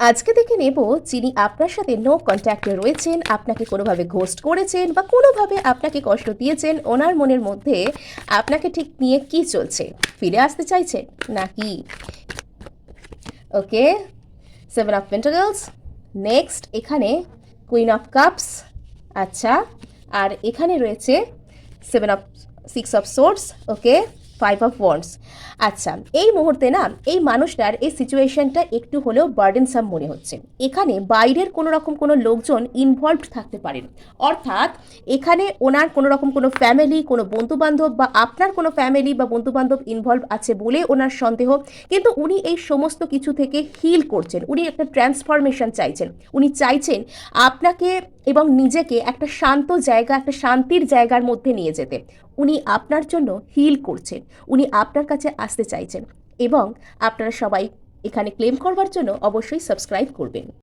আজকে দেখে নেব যিনি আপনার সাথে নো কন্ট্যাক্টে রয়েছেন, আপনাকে কোনোভাবে ঘোস্ট করেছেন বা কোনোভাবে আপনাকে কষ্ট দিয়েছেন, ওনার মনের মধ্যে আপনাকে ঠিক নিয়ে কি চলছে, ফিরে আসতে চাইছেন নাকি? ওকে, 7 অফ পেন্টাকলস। নেক্সট এখানে কুইন অফ কাপস। আচ্ছা, আর এখানে রয়েছে 6 of swords. Okay, 5 of wands. আচ্ছা, এই মুহূর্তে না এই মানুষটার এই সিচুয়েশনটা একটু হলেও বার্ডেনসাম মনে হচ্ছে। এখানে বাইরের কোনো রকম কোনো লোকজন ইনভলভড থাকতে পারেন, অর্থাৎ এখানে ওনার কোনো রকম কোনো ফ্যামিলি, কোনো বন্ধুবান্ধব বা আপনার কোনো ফ্যামিলি বা বন্ধুবান্ধব ইনভলভ আছে বলে ওনার সন্দেহ। কিন্তু উনি এই সমস্ত কিছু থেকে হিল করছেন, উনি একটা ট্রান্সফরমেশন চাইছেন। উনি চাইছেন আপনাকে এবং নিজেকে একটা শান্ত জায়গা, একটা শান্তির জায়গার মধ্যে নিয়ে যেতে। উনি আপনার জন্য হিল করছেন, উনি আপনার কাছে আসতে চাইছেন। এবং আপনারা সবাই এখানে ক্লেম করবার জন্য অবশ্যই সাবস্ক্রাইব করবেন।